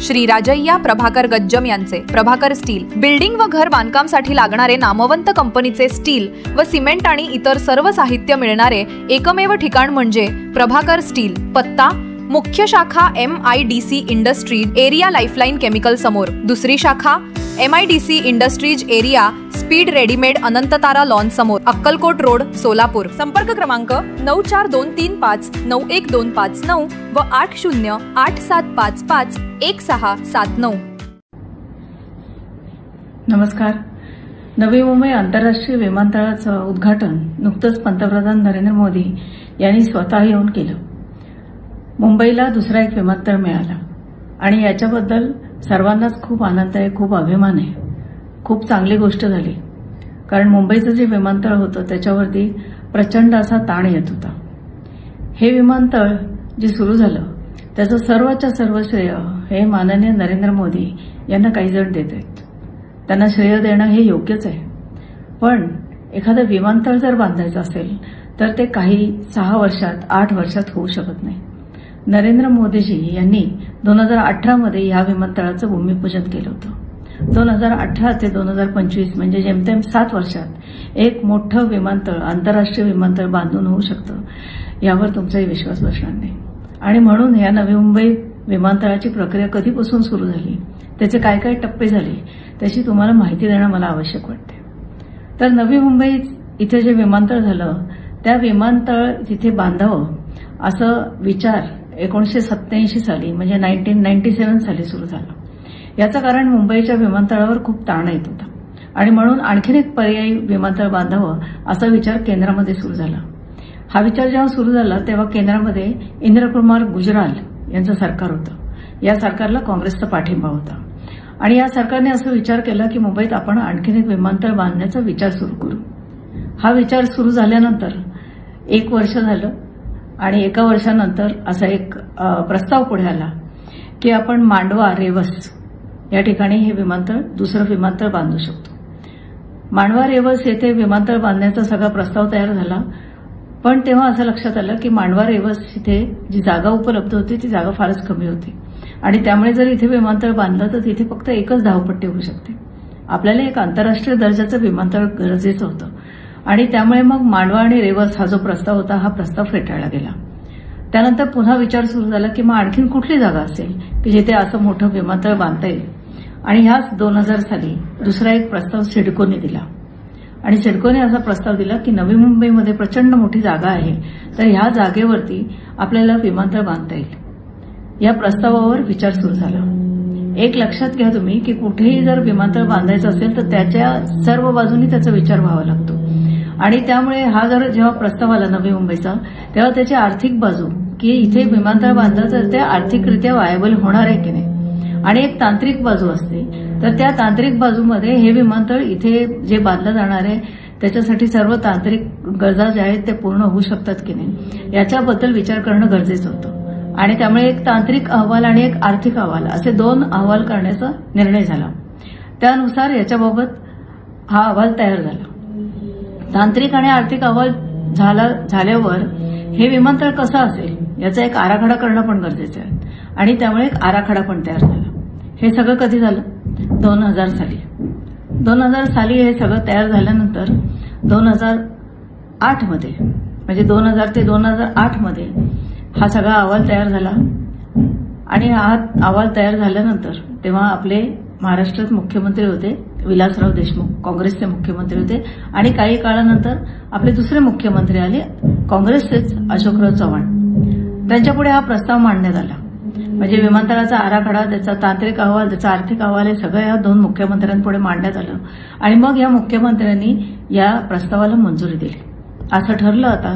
श्री राजय्या प्रभाकर गज्जम यांचे Prabhakar steel building व घर बांधकामासाठी लागणारे नामवंत कंपनीचे स्टील व सिमेंट आणि इतर सर्व साहित्य मिळणारे एकमेव ठिकाण म्हणजे प्रभाकर स्टील। पत्ता मुख्य शाखा MIDC industries area lifeline chemical समोर, दुसरी शाखा MIDC industries area speed readymade Anantatara lawn समोर, अक्कलकोट रोड, सोलापूर। संपर्क क्रमांक 9423591259 व 8087551679। नमस्कार। नवी मुंबई आंतरराष्ट्रीय विमानतळाचं उद्घाटन नुकतंच पंतप्रधान नरेंद्र मोदी यांनी स्वतः येऊन केलं। मुंबईला दुसरा एक विमानतळ मिळाला आणि याच्याबद्दल सर्वांनाच खूप आनंद आहे, खूप अभिमान आहे। खूप चांगली गोष्ट झाली, कारण मुंबईचं जे विमानतळ होतं त्याच्यावरती प्रचंड असा ताण येत होता। हे विमानतळ जे सुरू झालं त्याचं सर्वच्या सर्व श्रेय हे माननीय नरेंद्र मोदी यांना काही जण देत आहेत। त्यांना श्रेय देणं हे योग्यच आहे, पण एखादं विमानतळ जर बांधायचं असेल तर ते काही 6 वर्षात 8 वर्षात होऊ शकत नाही। नरेंद्र मोदीजी यांनी 2018 मध्ये या विमानतळाचं भूमिपूजन केलं होतं। 2018 ते 2025 म्हणजे जेमतेम 7 वर्षात एक मोठं विमानतळ, आंतरराष्ट्रीय विमानतळ बांधून होऊ शकतं, यावर तुमचाही विश्वास बसणार नाही। आणि म्हणून या नवी मुंबई विमानतळाची प्रक्रिया कधीपासून सुरू झाली, त्याचे काय काय टप्पे झाले, त्याची तुम्हाला माहिती देणं मला आवश्यक वाटते। तर नवी मुंबई इथे जे विमानतळ झालं त्या विमानतळ तिथे बांधावं असं विचार 1987 साली म्हणजे 1997 साली सुरू झाला। याचं कारण मुंबईच्या विमानतळावर खूप ताण येत होता आणि म्हणून आणखीन एक पर्यायी विमानतळ बांधावं असा विचार केंद्रामध्ये सुरू झाला। हा विचार जेव्हा सुरू झाला तेव्हा केंद्रामध्ये इंद्रकुमार गुजराल यांचं सरकार होतं। या सरकारला काँग्रेसचा पाठिंबा होता आणि या सरकारने असा विचार केला की मुंबईत आपण आणखीन एक विमानतळ बांधण्याचा विचार सुरू करू। हा विचार सुरू झाल्यानंतर 1 वर्ष झालं आणि 1 वर्षानंतर असा एक प्रस्ताव पुढे आला की आपण मांडवा रेवस या ठिकाणी हे विमानतळ, दुसरं विमानतळ बांधू शकतो। मांडवा रेवस येथे विमानतळ बांधण्याचा सगळा प्रस्ताव तयार झाला, पण तेव्हा असं लक्षात आलं की मांडवा रेवस इथे जी जागा उपलब्ध होती ती जागा फारच कमी होती आणि त्यामुळे जर इथे विमानतळ बांधलं तर तिथे फक्त एकच धावपट्टी होऊ शकते। आपल्याला एक आंतरराष्ट्रीय दर्जाचं विमानतळ गरजेचं होतं आणि त्यामुळे मग मांडवा आणि रेवस हा जो प्रस्ताव होता हा प्रस्ताव फेटाळला गेला। त्यानंतर पुन्हा विचार सुरू झाला की मग आणखीन कुठली जागा असेल की जिथे असं मोठं विमानतळ बांधता येईल आणि ह्याच 2000 साली दुसरा एक प्रस्ताव सिडकोने दिला आणि सिडकोने असा प्रस्ताव दिला की नवी मुंबईमध्ये प्रचंड मोठी जागा आहे, तर ह्या जागेवरती आपल्याला विमानतळ बांधता येईल। या प्रस्तावावर विचार सुरू झाला। एक लक्षात घ्या तुम्ही की कुठेही जर विमानतळ बांधायचं असेल तर त्याच्या सर्व बाजूनी त्याचा विचार व्हावा लागतो आणि त्यामुळे हा जर जेव्हा प्रस्ताव आला नवी मुंबईचा तेव्हा त्याची आर्थिक बाजू की इथे विमानतळ बांधलं तर ते आर्थिकरित्या वायबल होणार आहे की नाही आणि एक तांत्रिक बाजू असते, तर त्या तांत्रिक बाजूमध्ये हे विमानतळ इथे जे बांधलं जाणार आहे त्याच्यासाठी सर्व तांत्रिक गरजा ज्या आहेत ते पूर्ण होऊ शकतात की नाही याच्याबद्दल विचार करणं गरजेचं होतं आणि त्यामुळे एक तांत्रिक अहवाल आणि एक आर्थिक अहवाल असे 2 अहवाल करण्याचा निर्णय झाला। त्यानुसार याच्याबाबत हा अहवाल तयार झाला। तांत्रिक आणि आर्थिक अहवाल झाल्यावर हे विमानतळ कसं असेल याचा एक आराखडा करणं पण गरजेचं आहे आणि त्यामुळे एक आराखडा पण तयार झाला। हे सगळं कधी झालं? 2000 साली। 2000 साली हे सगळं तयार झाल्यानंतर 2008 मध्ये म्हणजे 2000 ते 2008 मध्ये हा सगळा अहवाल तयार झाला आणि हा अहवाल तयार झाल्यानंतर तेव्हा आपले महाराष्ट्रात मुख्यमंत्री होते विलासराव देशमुख, काँग्रेसचे मुख्यमंत्री होते आणि काही काळानंतर आपले दुसरे मुख्यमंत्री आले काँग्रेसचेच अशोकराव चव्हाण। त्यांच्यापुढे हा प्रस्ताव मांडण्यात आला म्हणजे विमानतळाचा आराखडा, त्याचा तांत्रिक अहवाल, त्याचा आर्थिक अहवाल हे सगळं या 2 मुख्यमंत्र्यांपुढे मांडण्यात आलं आणि मग या मुख्यमंत्र्यांनी या प्रस्तावाला मंजुरी दिली। असं ठरलं आता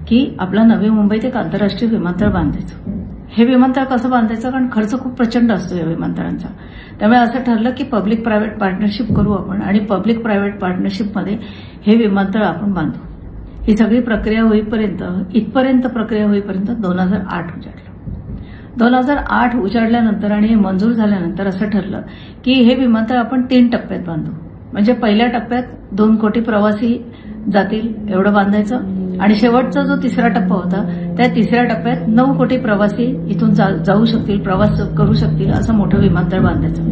की आपला नवी मुंबईत एक आंतरराष्ट्रीय विमानतळ बांधायचं। हे विमानतळ कसं बांधायचं, कारण खर्च खूप प्रचंड असतो या विमानतळांचा, त्यामुळे असं ठरलं की पब्लिक प्रायव्हेट पार्टनरशिप करू आपण आणि पब्लिक प्रायव्हेट पार्टनरशिपमध्ये हे विमानतळ आपण बांधू। ही सगळी प्रक्रिया होईपर्यंत, इथपर्यंत प्रक्रिया होईपर्यंत 2008 उजाडलं। 2008 उजाडल्यानंतर आणि हे मंजूर झाल्यानंतर असं ठरलं की हे विमानतळ आपण 3 टप्प्यात बांधू। म्हणजे पहिल्या टप्प्यात 2 कोटी प्रवासी जातील एवढं बांधायचं आणि शेवटचा जो तिसरा टप्पा होता त्या तिसऱ्या टप्प्यात 9 कोटी प्रवासी इथून जाऊ शकतील, प्रवास करू शकतील असं मोठं विमानतळ बांधायचं.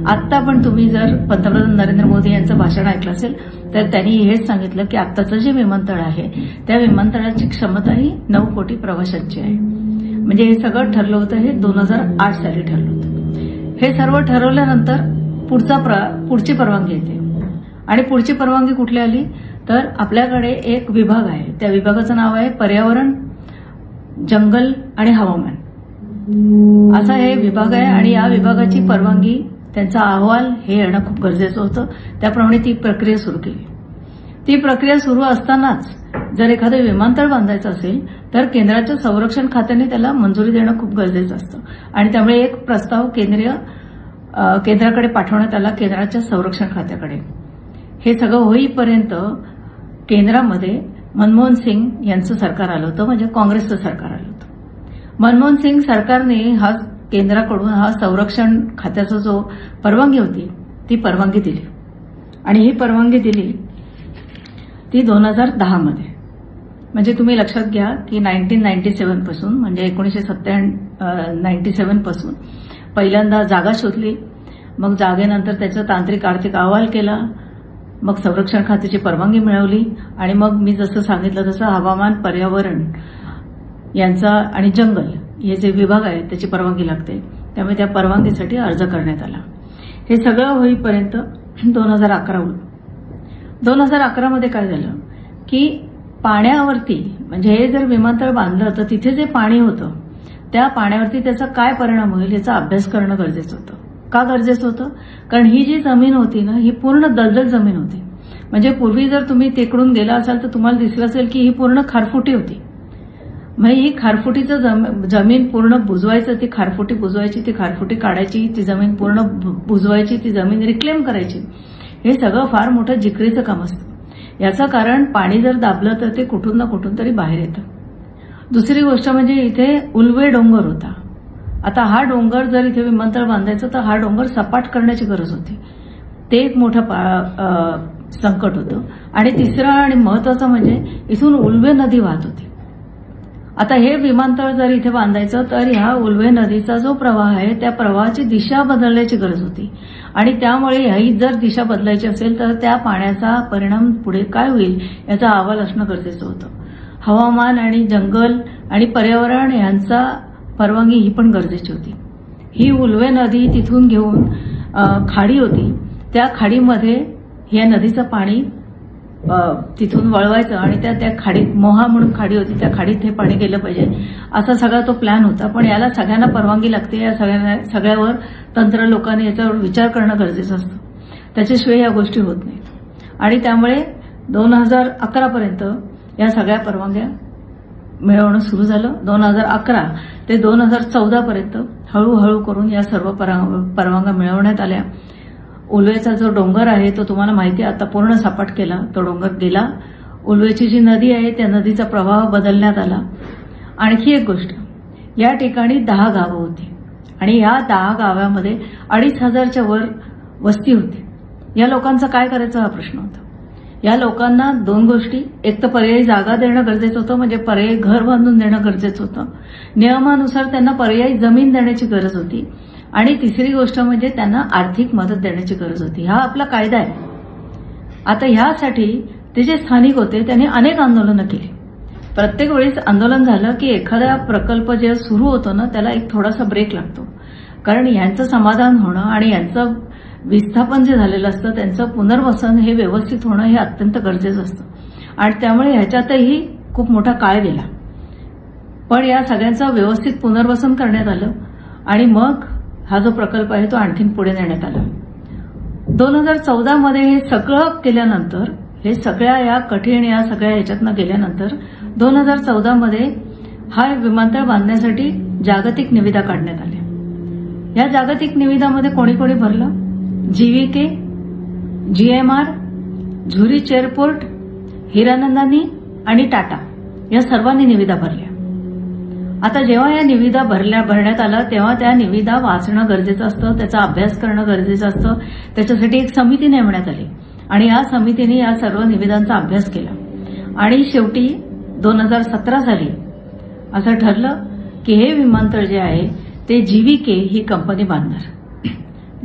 आता पण तुम्ही जर पंतप्रधान नरेंद्र मोदी यांचं भाषण ऐकलं असेल तर त्यांनी हेच सांगितलं की आत्ताचं जे विमानतळ आहे त्या विमानतळाची क्षमता ही 9 कोटी प्रवाशांची आहे. म्हणजे हे सगळं ठरलं होतं, हे 2008 साली ठरलं होतं. हे सर्व ठरवल्यानंतर पुढची परवानगी येते. आणि पुढची परवानगी कुठली आली तर आपल्याकडे एक विभाग आहे, त्या विभागाचं नाव आहे पर्यावरण, जंगल आणि हवामान असा हे विभाग आहे. आणि या विभागाची परवानगी, त्यांचा अहवाल हे येणं खूप गरजेचं होतं. त्याप्रमाणे ती प्रक्रिया सुरू केली. ती प्रक्रिया सुरू असतानाच जर एखादं विमानतळ बांधायचं असेल तर केंद्राच्या संरक्षण खात्याने त्याला मंजुरी देणं खूप गरजेचं असतं. आणि त्यामुळे एक प्रस्ताव केंद्राकडे पाठवण्यात आला, केंद्राच्या संरक्षण खात्याकडे. हे सगळं होईपर्यंत केंद्रामध्ये मनमोहन सिंग यांचं सरकार आलं होतं, म्हणजे काँग्रेसचं सरकार आलं होतं. मनमोहन सिंग सरकारने हा केंद्राकडून हा संरक्षण खात्याचा जो परवानगी होती ती परवानगी दिली. आणि ही परवानगी दिली ती 2010 मध्ये. म्हणजे तुम्ही लक्षात घ्या की 1997 पासून, म्हणजे 1997 पासून पहिल्यांदा जागा शोधली, मग जागेनंतर त्याचा तांत्रिक आर्थिक अहवाल केला, मग संरक्षण खात्याची परवानगी मिळवली आणि मग मी जसं सांगितलं तसं हवामान, पर्यावरण यांचा आणि जंगल हे जे विभाग आहेत त्याची परवानगी लागते. त्यामुळे त्या परवानगीसाठी अर्ज करण्यात आला. हे सगळं होईपर्यंत 2011 मध्ये काय झालं की पाण्यावरती, म्हणजे हे जर विमानतळ बांधलं तर तिथे जे पाणी होतं त्या पाण्यावरती त्याचा काय परिणाम होईल याचा अभ्यास करणं गरजेचं होतं. का गरजेचं होतं? कारण ही जी जमीन होती ना ही पूर्ण दलदल जमीन होती. म्हणजे पूर्वी जर तुम्ही तिकडून गेला असाल तर तुम्हाला दिसलं असेल की ही पूर्ण खारफुटी होती. म्हणजे ही खारफुटीचं जमीन पूर्ण बुजवायचं, ती खारफुटी बुजवायची, ती खारफुटी काढायची, ती जमीन पूर्ण बुजवायची, ती जमीन रिक्लेम करायची. हे सगळं फार मोठं जिकरीचं काम असतं. याचं कारण पाणी जर दाबलं तर ते कुठून ना कुठून तरी बाहेर येतं. दुसरी गोष्ट म्हणजे इथे उल्वे डोंगर होता. आता हा डोंगर जर इथे विमानतळ बांधायचं तर हा डोंगर सपाट करण्याची गरज होती. ते एक मोठं संकट होतं. आणि तिसरं आणि महत्वाचं म्हणजे इथून उल्वे नदी वाहत होती. आता हे विमानतळ जर इथे बांधायचं तर ह्या उल्वे नदीचा जो प्रवाह आहे त्या प्रवाहाची दिशा बदलण्याची गरज होती. आणि त्यामुळे ह्याही जर दिशा बदलायची असेल तर त्या पाण्याचा परिणाम पुढे काय होईल याचा अहवाल असणं गरजेचं होतं. हवामान आणि जंगल आणि पर्यावरण यांचा परवानगी ही पण गरजेची होती. ही उल्वे नदी तिथून घेऊन खाडी होती, त्या खाडीमध्ये या नदीचं पाणी तिथून वळवायचं आणि त्या खाडीत, मोहा म्हणून खाडी होती, त्या खाडीत हे पाणी गेलं पाहिजे असा सगळा तो प्लॅन होता. पण याला सगळ्यांना परवानगी लागते. या सगळ्यावर तंत्र लोकांनी याच्यावर विचार करणं गरजेचं असतं. त्याच्याशिवाय या गोष्टी होत नाहीत. आणि त्यामुळे 2011 पर्यंत या सगळ्या परवानग्या मिळवणं सुरू झालं. 2011 ते 2014 पर्यंत हळूहळू करून या सर्व परवानग्या मिळवण्यात आल्या. उल्वेचा जो डोंगर आहे तो तुम्हाला माहिती आहे आता पूर्ण सपाट केला, तो डोंगर गेला. उल्वेची जी नदी आहे त्या नदीचा प्रवाह बदलण्यात आला. आणखी एक गोष्ट, या ठिकाणी 10 गावं होती आणि या 10 गावांमध्ये 2,500च्या वर वस्ती होती. या लोकांचा काय करायचा हा प्रश्न होता. या लोकांना 2 गोष्टी, एक तर पर्यायी जागा देणं गरजेचं होतं, म्हणजे पर्यायी घर बांधून देणं गरजेचं होतं. नियमानुसार त्यांना पर्यायी जमीन देण्याची गरज होती. आणि तिसरी गोष्ट म्हणजे त्यांना आर्थिक मदत देण्याची गरज होती. हा आपला कायदा आहे. आता ह्यासाठी ते जे स्थानिक होते त्यांनी अनेक आंदोलनं केली. प्रत्येक वेळेस आंदोलन झालं की एखादा प्रकल्प जे सुरू होतो ना त्याला एक थोडासा ब्रेक लागतो. कारण यांचं समाधान होणं आणि यांचं विस्थापन जे झालेलं असतं त्यांचं पुनर्वसन हे व्यवस्थित होणं हे अत्यंत गरजेचं असतं. आणि त्यामुळे ह्याच्यातही खूप मोठा काळ गेला. पण या सगळ्यांचं व्यवस्थित पुनर्वसन करण्यात आलं आणि मग हा जो प्रकल्प आहे तो आणखीन पुढे नेण्यात आला. 2014 मध्ये हे सगळं केल्यानंतर, हे सगळ्या या कठीण या सगळ्या ह्याच्यातनं गेल्यानंतर 2014 मध्ये हा विमानतळ बांधण्यासाठी जागतिक निविदा काढण्यात आल्या. या जागतिक निविदामध्ये कोणी कोणी भरलं? GVK, GMR, Zurich airport, Hiranandani आणि टाटा या सर्वांनी निविदा भरल्या. आता जेव्हा या निविदा भरण्यात आला तेव्हा त्या निविदा वाचणं गरजेचं असतं, त्याचा अभ्यास करणं गरजेचं असतं. त्याच्यासाठी एक समिती नेमण्यात आली आणि या समितीने या सर्व निविदांचा अभ्यास केला आणि शेवटी 2017 साली असं ठरलं की हे विमानतळ जे आहे ते जीव्हीके ही कंपनी बांधणार.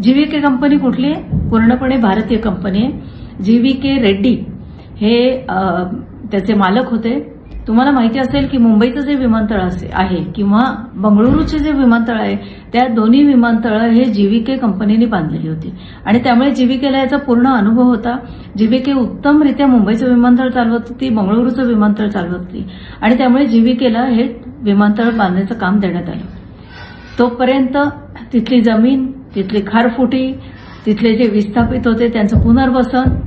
जीव्हीके कंपनी कुठली आहे? पूर्णपणे भारतीय कंपनी आहे. जीव्हीके रेड्डी हे त्याचे मालक होते. तुम्हाला माहिती असेल की मुंबईचं जे विमानतळ आहे किंवा बंगळुरूचे जे विमानतळ आहे त्या दोन्ही विमानतळं हे जीव्हीके कंपनीने बांधलेली होती आणि त्यामुळे जीव्हीकेला याचा पूर्ण अनुभव होता. जीव्हीके उत्तमरित्या मुंबईचं विमानतळ चालवत होती, बंगळुरूचं विमानतळ चालवत होती आणि त्यामुळे जीव्हीकेला हे विमानतळ बांधण्याचं काम देण्यात आलं. तोपर्यंत तिथली जमीन, तिथली खारफुटी, तिथले जे विस्थापित होते त्यांचं पुनर्वसन,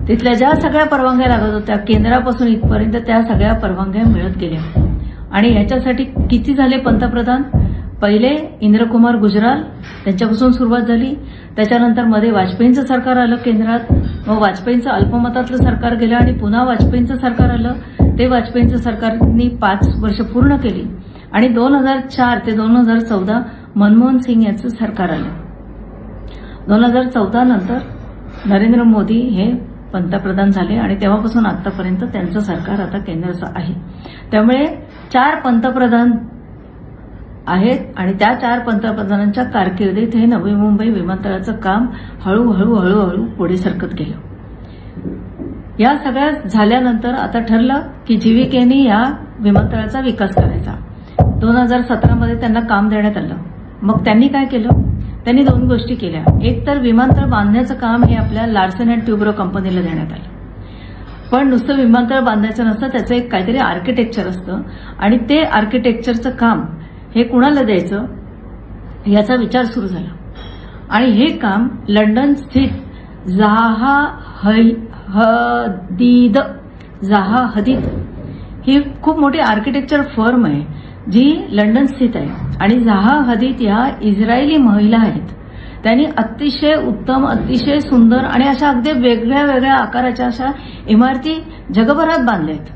तिथल्या ज्या सगळ्या परवानग्या लागत होत्या केंद्रापासून इथपर्यंत त्या सगळ्या परवानग्या मिळत गेल्या. आणि याच्यासाठी किती झाले पंतप्रधान? पहिले इंद्रकुमार गुजराल त्यांच्यापासून सुरुवात झाली. त्याच्यानंतर मध्ये वाजपेयींचं सरकार आलं केंद्रात. मग वाजपेयींचं अल्पमतातलं सरकार गेलं आणि पुन्हा वाजपेयींचं सरकार आलं. ते वाजपेयींचं सरकारनी 5 वर्ष पूर्ण केली आणि 2004 ते 2014 मनमोहन सिंग यांचं सरकार आलं. 2014 नंतर नरेंद्र मोदी हे पंतप्रधान झाले आणि तेव्हापासून आतापर्यंत त्यांचं सरकार आता केंद्राचं आहे. त्यामुळे 4 पंतप्रधान आहेत आणि त्या 4 पंतप्रधानांच्या कारकिर्दीत हे नवी मुंबई विमानतळाचं काम हळूहळू पुढे सरकत गेलं. या सगळ्या झाल्यानंतर आता ठरलं की जीव्हीकेने या विमानतळाचा विकास करायचा. 2017 मध्ये त्यांना काम देण्यात आलं. मग त्यांनी काय केलं? त्यांनी 2 गोष्टी केल्या. एक तर विमानतळ बांधण्याचं काम हे आपल्या लार्सन अँड ट्युब्रो कंपनीला देण्यात आलं. पण नुसतं विमानतळ बांधायचं नसतं, त्याचं एक काहीतरी आर्किटेक्चर असतं आणि ते आर्किटेक्चरचं काम हे कुणाला द्यायचं याचा विचार सुरू झाला. आणि हे काम लंडन स्थित जाहा हदीद ही खूप मोठी आर्किटेक्चर फर्म आहे जी लंडन स्थित आहे आणि जाहा हदीद या इस्रायली महिला आहेत. त्यांनी अतिशय उत्तम, अतिशय सुंदर आणि अशा अगदी वेगळ्या वेगळ्या आकाराच्या अशा इमारती जगभरात बांधल्या आहेत.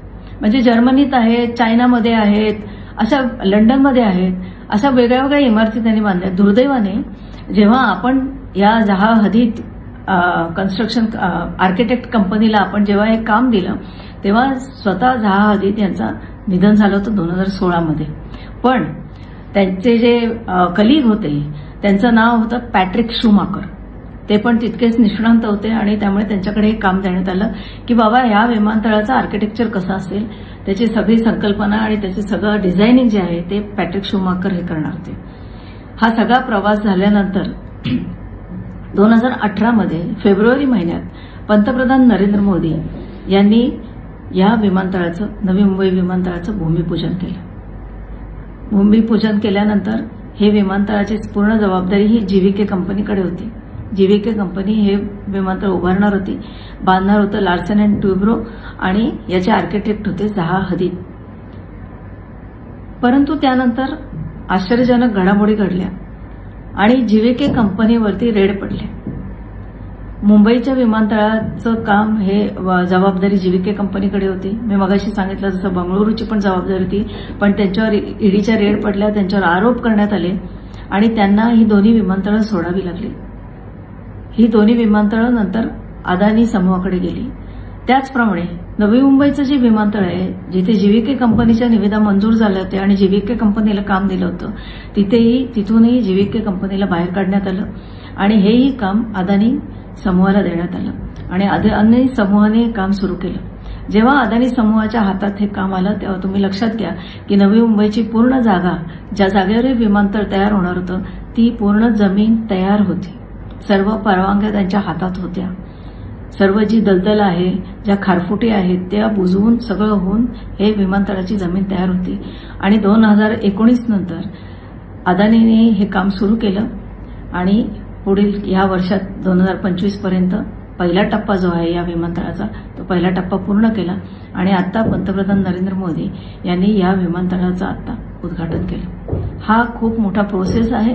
म्हणजे जर्मनीत आहेत, चायनामध्ये आहेत, अशा लंडनमध्ये आहेत, अशा वेगळ्या वेगळ्या इमारती त्यांनी बांधल्या. दुर्दैवाने जेव्हा आपण या जाहा हदीद कन्स्ट्रक्शन आर्किटेक्ट कंपनीला आपण जेव्हा हे काम दिलं तेव्हा स्वतः जाहा हदीद यांचं निधन झालं होतं 2016 मध्ये. पण त्यांचे जे कलीग होते त्यांचं नाव होतं पॅट्रिक शूमाकर. ते पण तितकेच निष्णांत होते आणि त्यामुळे त्यांच्याकडे हे काम देण्यात आलं की बाबा या विमानतळाचं आर्किटेक्चर कसं असेल, त्याची सगळी संकल्पना आणि त्याचे सगळं डिझायनिंग जे आहे ते पॅट्रिक शूमाकर हे करणार होते. हा सगळा प्रवास झाल्यानंतर 2018 मध्ये फेब्रुवारी महिन्यात पंतप्रधान नरेंद्र मोदी यांनी या विमानतळाचं, नवी मुंबई विमानतळाचं भूमिपूजन केलं. भूमिपूजन केल्यानंतर हे विमानतळाची पूर्ण जबाबदारी ही जीव्हीके कंपनीकडे होती. जीव्हीके कंपनी हे विमानतळ उभारणार होती, बांधणार होतं लार्सन अँड ट्युब्रो आणि याचे आर्किटेक्ट होते जाहा हदीद. परंतु त्यानंतर आश्चर्यजनक घडामोडी घडल्या आणि जीव्हीके कंपनीवरती रेड पडले. मुंबईच्या विमानतळाचं काम हे जबाबदारी जीव्हीके कंपनीकडे होती. मी मगाशी सांगितलं जसं बंगळुरूची पण जबाबदारी होती, पण त्यांच्यावर ईडीच्या रेड पडल्या, त्यांच्यावर आरोप करण्यात आले आणि त्यांना ही दोन्ही विमानतळं सोडावी लागली. ही दोन्ही विमानतळं नंतर अदानी समूहाकडे गेली. त्याचप्रमाणे नवी मुंबईचं जे विमानतळ आहे जिथे जीव्हीके कंपनीच्या निविदा मंजूर झाल्या होत्या आणि जीव्हीके कंपनीला काम दिलं होतं तिथूनही जीव्हीके कंपनीला बाहेर काढण्यात आलं आणि हेही काम अदानी समूहाला देण्यात आलं आणि अदानी समूहाने काम सुरू केलं. जेव्हा अदानी समूहाच्या हातात हे काम आलं तेव्हा तुम्ही लक्षात घ्या की नवी मुंबईची पूर्ण जागा, ज्या जागेवर हे विमानतळ तयार होणार होतं ती पूर्ण जमीन तयार होती. सर्व परवानग्या त्यांच्या हातात होत्या. सर्व जी दलदल आहे, ज्या खारफुटी आहेत त्या बुजवून सगळं होऊन हे विमानतळाची जमीन तयार होती. आणि 2019 नंतर अदानीने हे काम सुरू केलं आणि पुढील या वर्षात 2025 पर्यंत पहिला टप्पा जो आहे या विमानतळाचा तो पहिला टप्पा पूर्ण केला आणि आता पंतप्रधान नरेंद्र मोदी यांनी या विमानतळाचं आता उद्घाटन केलं. हा खूप मोठा प्रोसेस आहे.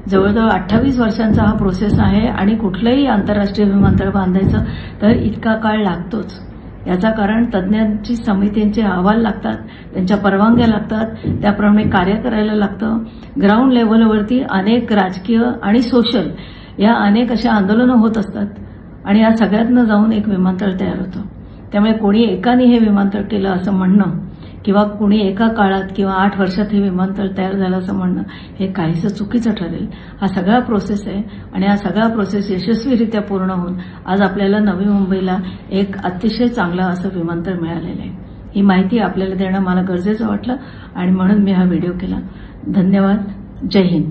जवळजवळ 28 वर्षांचा हा प्रोसेस आहे आणि कुठलंही आंतरराष्ट्रीय विमानतळ बांधायचं तर इतका काळ लागतोच. याचं कारण तज्ज्ञांची समितींचे अहवाल लागतात, त्यांच्या परवानग्या लागतात, त्याप्रमाणे कार्य करायला लागतं. ग्राउंड लेव्हलवरती अनेक राजकीय आणि सोशल या अनेक अशा आंदोलनं होत असतात आणि या सगळ्यातनं जाऊन एक विमानतळ तयार होतं. त्यामुळे कोणी एकाने हे विमानतळ केलं असं म्हणणं किंवा कुणी एका काळात किंवा 8 वर्षात हे विमानतळ तयार झालं असं म्हणणं हे काहीसं चुकीचं ठरेल. हा सगळा प्रोसेस आहे आणि हा सगळा प्रोसेस यशस्वीरित्या पूर्ण होऊन आज आपल्याला नवी मुंबईला एक अतिशय चांगलं असं विमानतळ मिळालेलं आहे. ही माहिती आपल्याला देणं मला गरजेचं वाटलं आणि म्हणून मी हा व्हिडिओ केला. धन्यवाद. जय हिंद.